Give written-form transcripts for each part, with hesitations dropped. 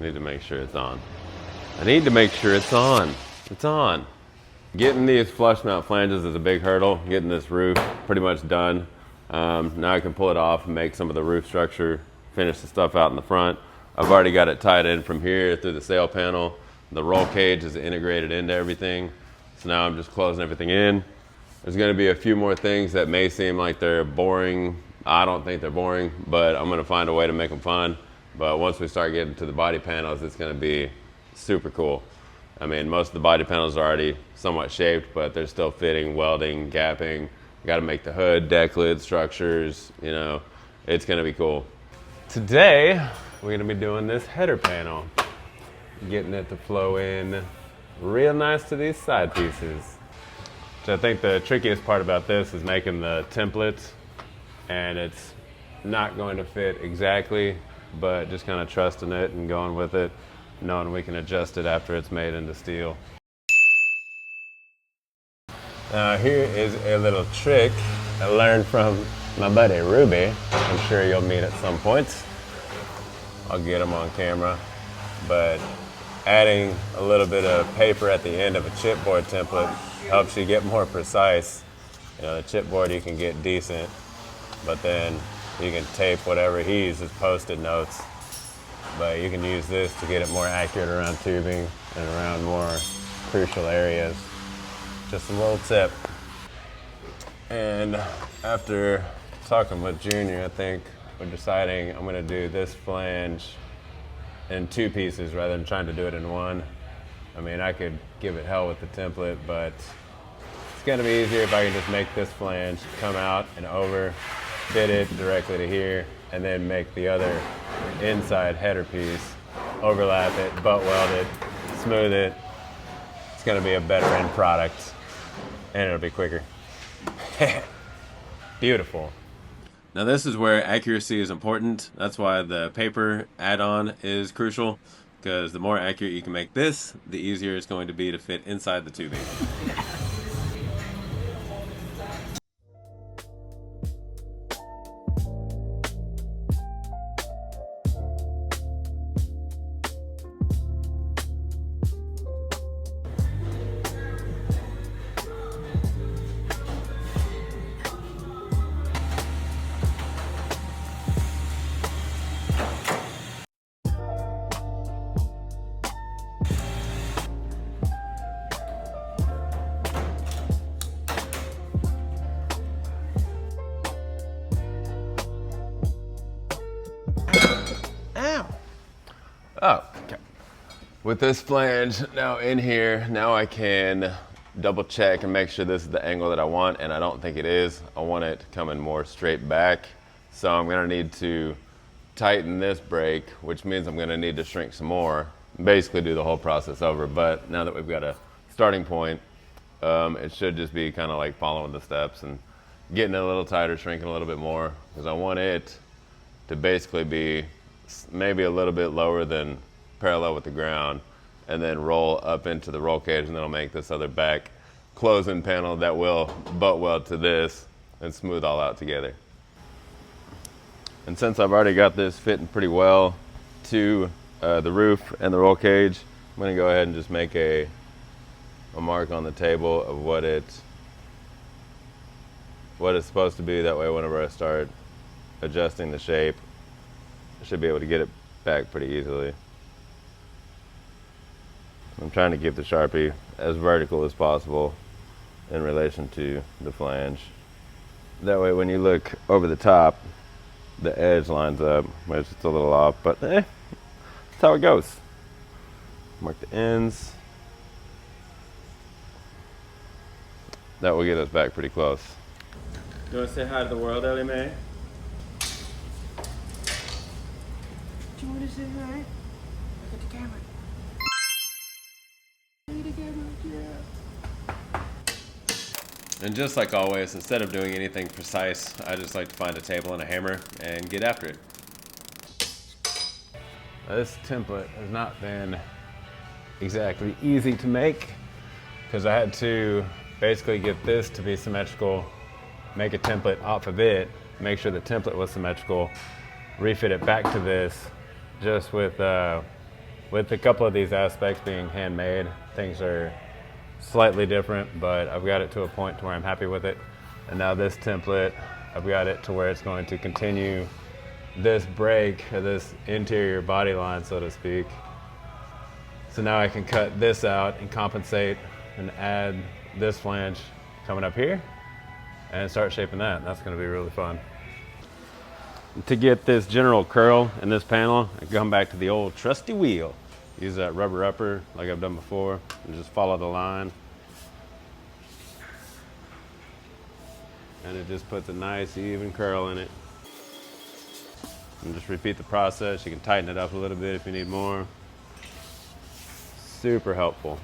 Need to make sure it's on. I need to make sure it's on. It's on. Getting these flush mount flanges is a big hurdle. Getting this roof pretty much done. Now I can pull it off and make some of the roof structure, finish the stuff out in the front. I've already got it tied in from here through the sail panel. The roll cage is integrated into everything. So now I'm just closing everything in. There's gonna be a few more things that may seem like they're boring. I don't think they're boring, but I'm gonna find a way to make them fun. But once we start getting to the body panels, it's gonna be super cool. I mean, most of the body panels are already somewhat shaped, but they're still fitting, welding, gapping. Got to make the hood, deck lid structures, you know, it's gonna be cool. Today, we're gonna be doing this header panel. Getting it to flow in real nice to these side pieces. So I think the trickiest part about this is making the templates, and it's not going to fit exactly, but just kind of trusting it and going with it, knowing we can adjust it after it's made into steel. Now here is a little trick I learned from my buddy Ruby. I'm sure you'll meet at some point. I'll get him on camera. But adding a little bit of paper at the end of a chipboard template helps you get more precise. You know, the chipboard you can get decent, but then you can tape whatever he uses, post-it notes. But you can use this to get it more accurate around tubing and around more crucial areas. Just a little tip. And after talking with Junior, I think we're deciding I'm gonna do this flange in 2 pieces rather than trying to do it in 1. I mean, I could give it hell with the template, but it's gonna be easier if I can just make this flange come out and over, fit it directly to here, and then make the other inside header piece, overlap it, butt weld it, smooth it. It's gonna be a better end product, and it'll be quicker. Beautiful. Now this is where accuracy is important. That's why the paper add-on is crucial, because the more accurate you can make this, the easier it's going to be to fit inside the tubing. Oh, okay. With this flange now in here, now I can double check and make sure this is the angle that I want, and I don't think it is. I want it coming more straight back. So I'm gonna need to tighten this brake, which means I'm gonna need to shrink some more, basically do the whole process over. But now that we've got a starting point, it should just be kind of like following the steps and getting it a little tighter, shrinking a little bit more, because I want it to basically be maybe a little bit lower than parallel with the ground, and then roll up into the roll cage, and then I'll make this other back closing panel that will butt weld to this and smooth all out together. And since I've already got this fitting pretty well to the roof and the roll cage, I'm gonna go ahead and just make a mark on the table of what it's supposed to be. That way whenever I start adjusting the shape, I should be able to get it back pretty easily. I'm trying to keep the Sharpie as vertical as possible in relation to the flange. That way when you look over the top, the edge lines up, which it's a little off, but that's how it goes. Mark the ends. That will get us back pretty close. You want to say hi to the world, Ellie Mae? Do you want to say hi? Look at the camera. Look at the camera, yeah. And just like always, instead of doing anything precise, I just like to find a table and a hammer and get after it. Now, this template has not been exactly easy to make, because I had to basically get this to be symmetrical, make a template off of it, make sure the template was symmetrical, refit it back to this, just with With a couple of these aspects being handmade, things are slightly different, but I've got it to a point to where I'm happy with it. And now this template, I've got it to where it's going to continue this break, or this interior body line, so to speak. So now I can cut this out and compensate and add this flange coming up here and start shaping that. And that's going to be really fun. To get this general curl in this panel, I come back to the old trusty wheel. Use that rubber upper like I've done before and just follow the line. And it just puts a nice even curl in it. And just repeat the process. You can tighten it up a little bit if you need more. Super helpful.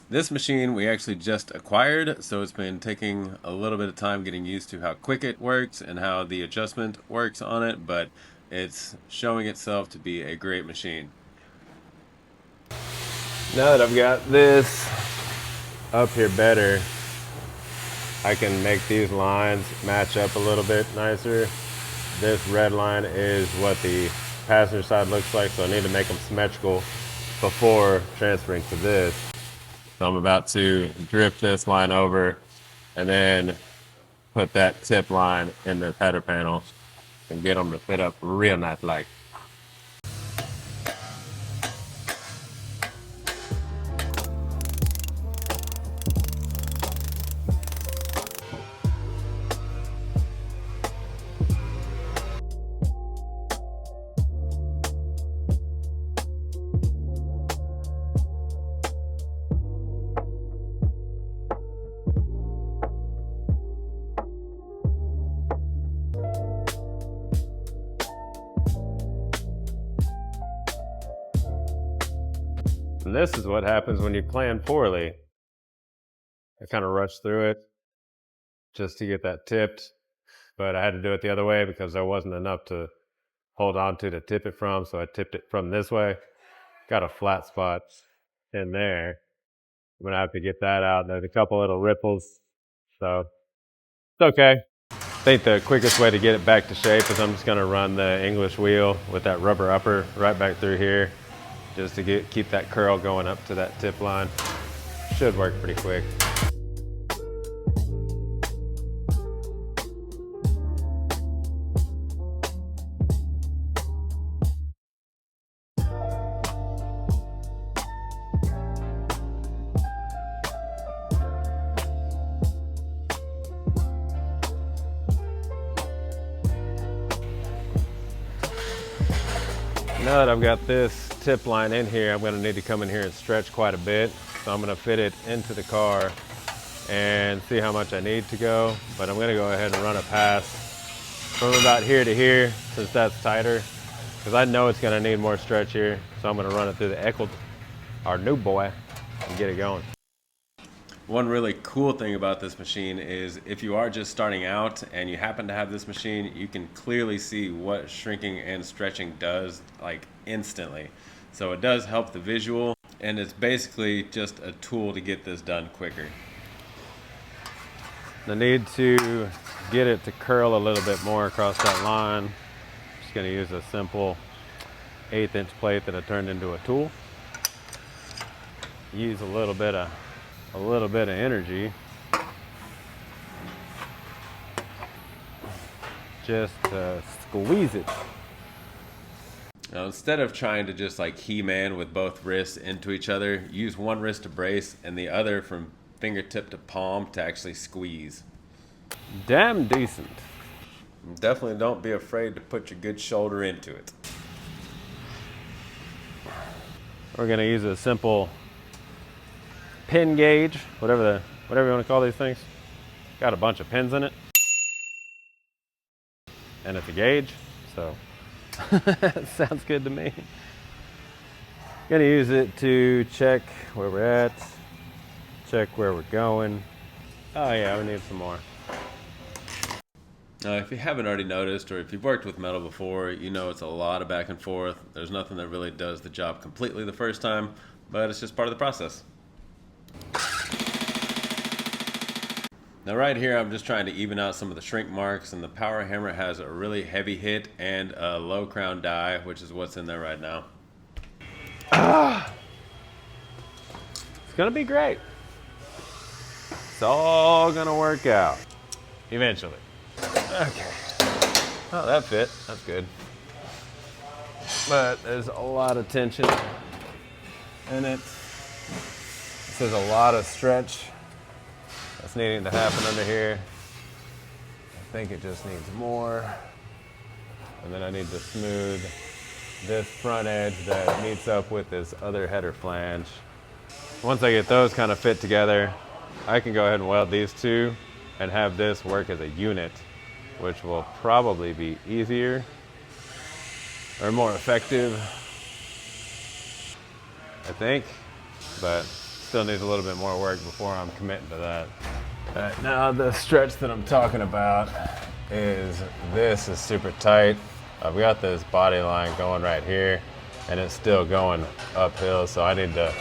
This machine we actually just acquired, so it's been taking a little bit of time getting used to how quick it works and how the adjustment works on it, but it's showing itself to be a great machine. Now that I've got this up here better, I can make these lines match up a little bit nicer. This red line is what the passenger side looks like, so I need to make them symmetrical before transferring to this. So I'm about to drift this line over and then put that tip line in the header panel and get them to fit up real nice like. And this is what happens when you plan poorly. I kind of rushed through it just to get that tipped, but I had to do it the other way because there wasn't enough to hold on to tip it from, so I tipped it from this way. Got a flat spot in there. I'm gonna have to get that out. There's a couple little ripples, so it's okay. I think the quickest way to get it back to shape is I'm just gonna run the English wheel with that rubber upper right back through here, just to keep that curl going up to that tip line. Should work pretty quick. Now that I've got this tip line in here, I'm gonna need to come in here and stretch quite a bit. So I'm gonna fit it into the car and see how much I need to go. But I'm gonna go ahead and run a pass from about here to here, since that's tighter, because I know it's gonna need more stretch here. So I'm gonna run it through the Echo, our new boy, and get it going. One really cool thing about this machine is if you are just starting out and you happen to have this machine, you can clearly see what shrinking and stretching does, like, instantly. So it does help the visual, and it's basically just a tool to get this done quicker. I need to get it to curl a little bit more across that line. I'm just gonna use a simple 1/8" plate that I turned into a tool. Use a little bit of energy just to squeeze it. Now, instead of trying to just like He-Man with both wrists into each other, use one wrist to brace and the other from fingertip to palm to actually squeeze. Damn decent. Definitely don't be afraid to put your good shoulder into it. We're gonna use a simple pin gauge, whatever you want to call these things. Got a bunch of pins in it, and it's a gauge, so sounds good to me. Gonna use it to check where we're at, check where we're going. Oh yeah, we need some more. Now, if you haven't already noticed, or if you've worked with metal before, you know it's a lot of back and forth. There's nothing that really does the job completely the first time, but it's just part of the process. Now right here, I'm just trying to even out some of the shrink marks, and the power hammer has a really heavy hit and a low crown die, which is what's in there right now. It's gonna be great. It's all gonna work out. Eventually. Okay. Oh, that fit. That's good. But there's a lot of tension in it. There's a lot of stretch that's needing to happen under here. I think it just needs more. And then I need to smooth this front edge that meets up with this other header flange. Once I get those kind of fit together, I can go ahead and weld these two and have this work as a unit, which will probably be easier or more effective, I think, but still needs a little bit more work before I'm committing to that. All right, now the stretch that I'm talking about is this is super tight. I've got this body line going right here and it's still going uphill, so I need to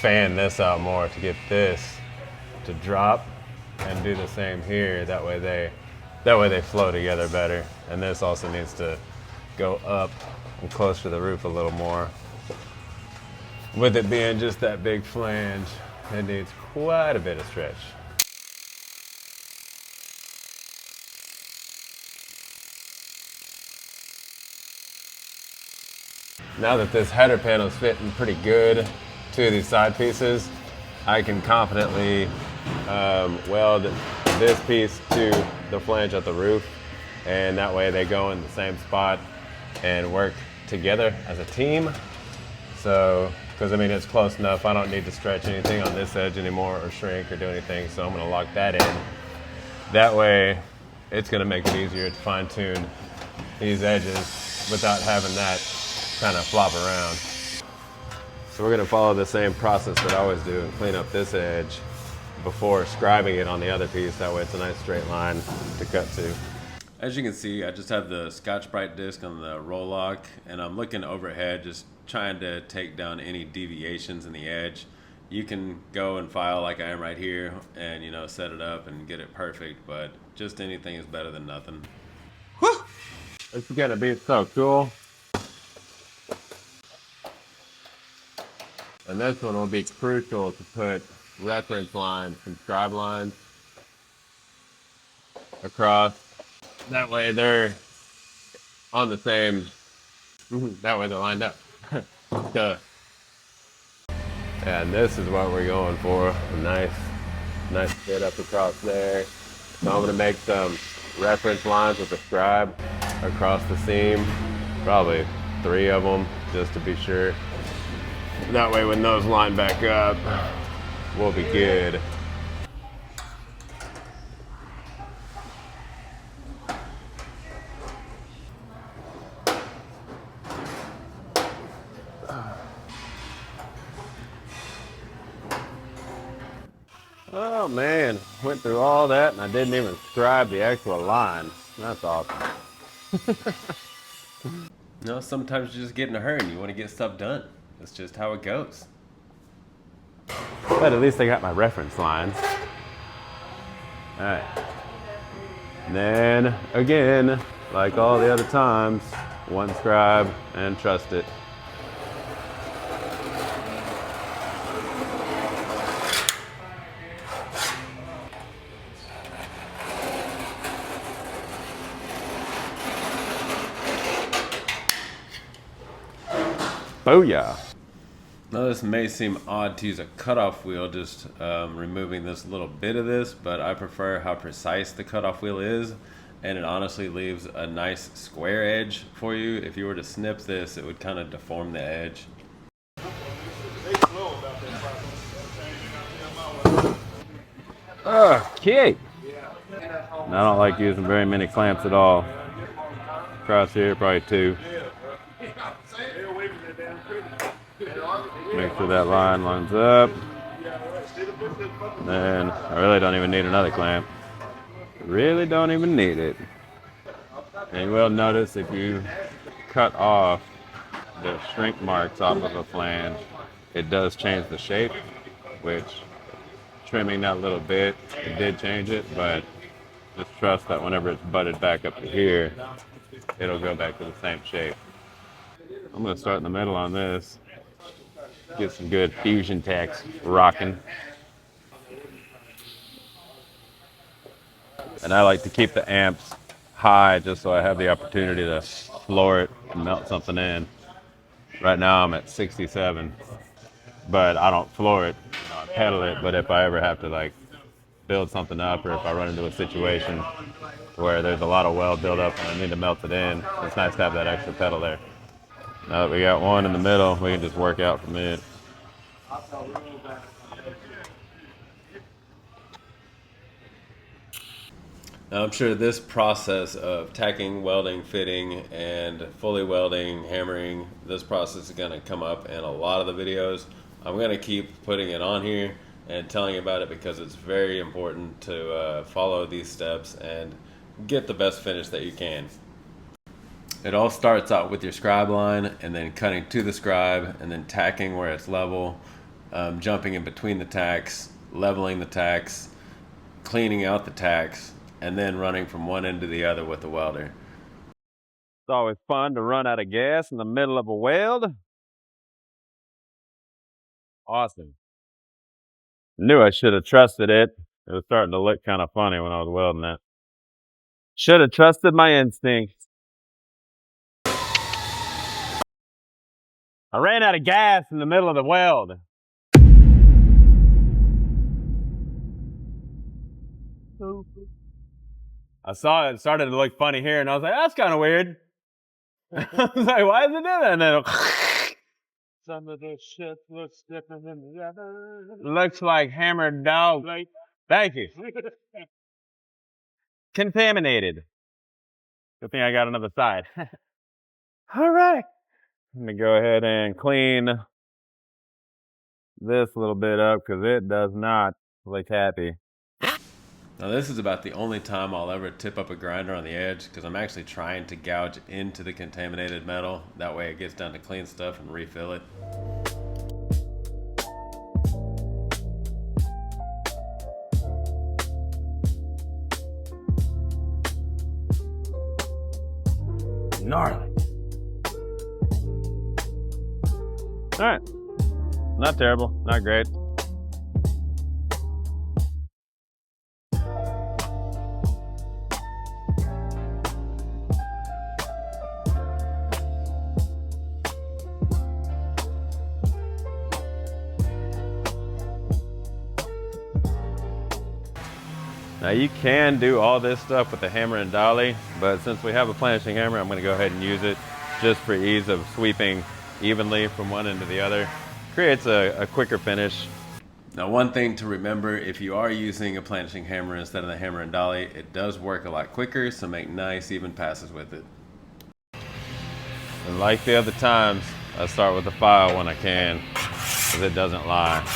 fan this out more to get this to drop and do the same here. That way they flow together better. And this also needs to go up and close to the roof a little more. With it being just that big flange, it needs quite a bit of stretch. Now that this header panel is fitting pretty good to these side pieces, I can confidently weld this piece to the flange at the roof, and that way they go in the same spot and work together as a team. So, because I mean it's close enough, I don't need to stretch anything on this edge anymore or shrink or do anything, so I'm going to lock that in. That way it's going to make it easier to fine tune these edges without having that kind of flop around. So we're going to follow the same process that I always do and clean up this edge before scribing it on the other piece. That way it's a nice straight line to cut to. As you can see, I just have the Scotch-Brite disc on the roll lock, and I'm looking overhead, just trying to take down any deviations in the edge. You can go and file like I am right here and, you know, set it up and get it perfect, but just anything is better than nothing. Whew! This is gonna be so cool. And this one will be crucial to put reference lines and scribe lines across. That way they're on the same, that way they're lined up. Duh. And this is what we're going for. A nice fit up across there. So I'm gonna make some reference lines with the scribe across the seam. Probably 3 of them, just to be sure. That way when those line back up, we'll be good. Oh man, went through all that and I didn't even scribe the actual line. That's awesome. No, sometimes you just get in a hurry and you want to get stuff done. That's just how it goes. But at least I got my reference lines. All right. And then again, like all the other times, one scribe and trust it. Booyah. Now this may seem odd to use a cutoff wheel, just removing this little bit of this, but I prefer how precise the cutoff wheel is, and it honestly leaves a nice square edge for you. If you were to snip this, it would kind of deform the edge. Okay. I don't like using very many clamps at all. Across here, probably 2. Make sure that line lines up. Then I really don't even need another clamp. Really don't even need it. And you will notice if you cut off the shrink marks off of a flange, it does change the shape, which trimming that little bit, it did change it, but just trust that whenever it's butted back up to here, it'll go back to the same shape. I'm gonna start in the middle on this. Get some good fusion tacks rocking. And I like to keep the amps high just so I have the opportunity to floor it and melt something in. Right now I'm at 67, but I don't floor it, I pedal it. But if I ever have to like build something up, or if I run into a situation where there's a lot of weld buildup and I need to melt it in, it's nice to have that extra pedal there. Now that we got one in the middle, we can just work out from it. Now I'm sure this process of tacking, welding, fitting, and fully welding, hammering, this process is going to come up in a lot of the videos. I'm going to keep putting it on here and telling you about it because it's very important to follow these steps and get the best finish that you can. It all starts out with your scribe line and then cutting to the scribe and then tacking where it's level, jumping in between the tacks, leveling the tacks, cleaning out the tacks, and then running from one end to the other with the welder. It's always fun to run out of gas in the middle of a weld. Awesome. Knew I should have trusted it. It was starting to look kind of funny when I was welding it. Should have trusted my instincts. I ran out of gas in the middle of the weld. I saw it started to look funny here, and I was like, that's kind of weird. I was like, why is it doing that? And then some of this shit looks different than the other. Looks like hammered dog. Thank you. Contaminated. Good thing I got another side. All right. Let me go ahead and clean this little bit up because it does not look happy. Now this is about the only time I'll ever tip up a grinder on the edge because I'm actually trying to gouge into the contaminated metal. That way it gets down to clean stuff and refill it. Gnarly. All right, not terrible, not great. Now you can do all this stuff with the hammer and dolly, but since we have a planishing hammer, I'm going to go ahead and use it just for ease of sweeping evenly from one end to the other. Creates a quicker finish. Now one thing to remember, if you are using a planishing hammer instead of the hammer and dolly, it does work a lot quicker, so make nice even passes with it. And like the other times, I start with the file when I can, because it doesn't lie.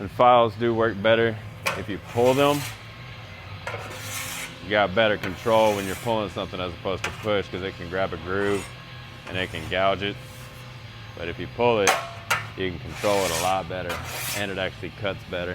And files do work better if you pull them. You got better control when you're pulling something as opposed to push, because it can grab a groove and it can gouge it. But if you pull it, you can control it a lot better, and it actually cuts better.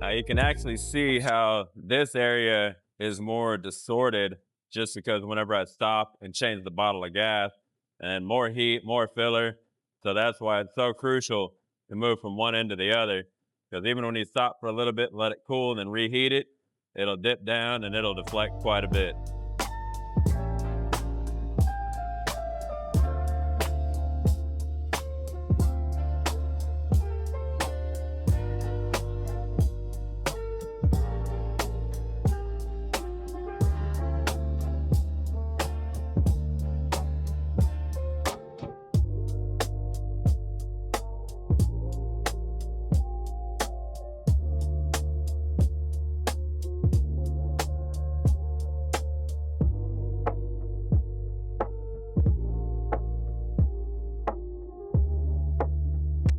Now you can actually see how this area is more distorted just because whenever I stop and change the bottle of gas, and more heat, more filler. So that's why it's so crucial to move from one end to the other, because even when you stop for a little bit and let it cool and then reheat it, it'll dip down and it'll deflect quite a bit.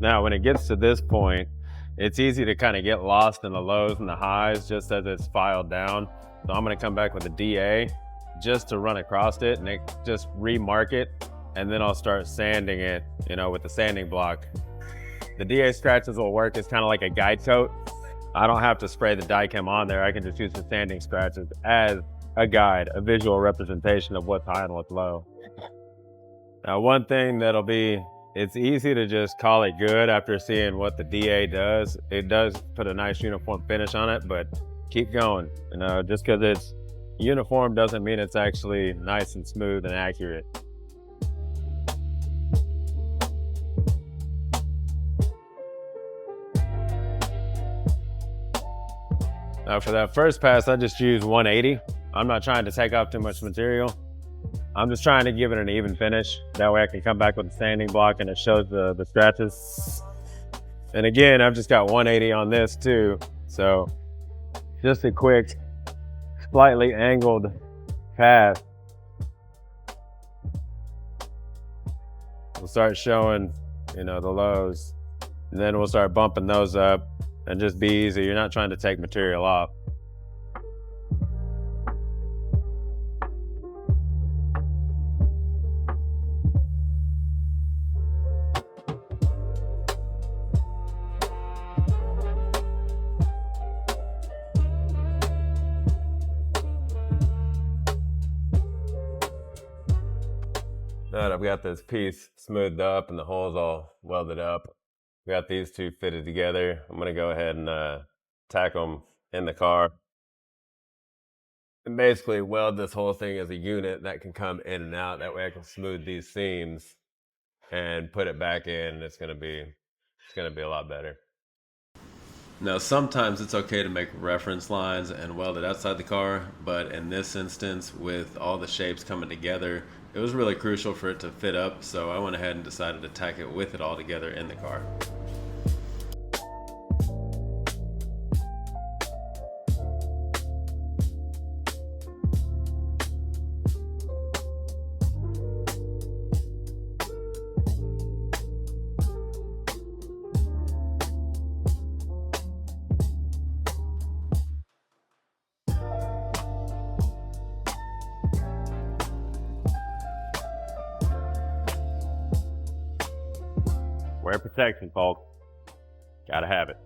Now, when it gets to this point, it's easy to kind of get lost in the lows and the highs just as it's filed down. So I'm gonna come back with a DA just to run across it and just remark it. And then I'll start sanding it, with the sanding block. The DA scratches will work as kind of like a guide coat. I don't have to spray the Dychem on there. I can just use the sanding scratches as a guide, a visual representation of what's high and what's low. Now, one thing it's easy to just call it good after seeing what the DA does. It does put a nice uniform finish on it, but keep going. Just because it's uniform doesn't mean it's actually nice and smooth and accurate. Now for that first pass, I just use 180. I'm not trying to take off too much material. I'm just trying to give it an even finish. That way I can come back with the sanding block and it shows the scratches. And again, I've just got 180 on this too. So just a quick, slightly angled pass. We'll start showing, the lows. And then we'll start bumping those up and just be easy. You're not trying to take material off. Now that I've got this piece smoothed up and the holes all welded up, we got these two fitted together. I'm gonna go ahead and tack them in the car. And basically weld this whole thing as a unit that can come in and out. That way I can smooth these seams and put it back in. It's gonna be a lot better. Now, sometimes it's okay to make reference lines and weld it outside the car, but in this instance, with all the shapes coming together, it was really crucial for it to fit up, so I went ahead and decided to tack it with it all together in the car. Wear protection, folks. Gotta have it.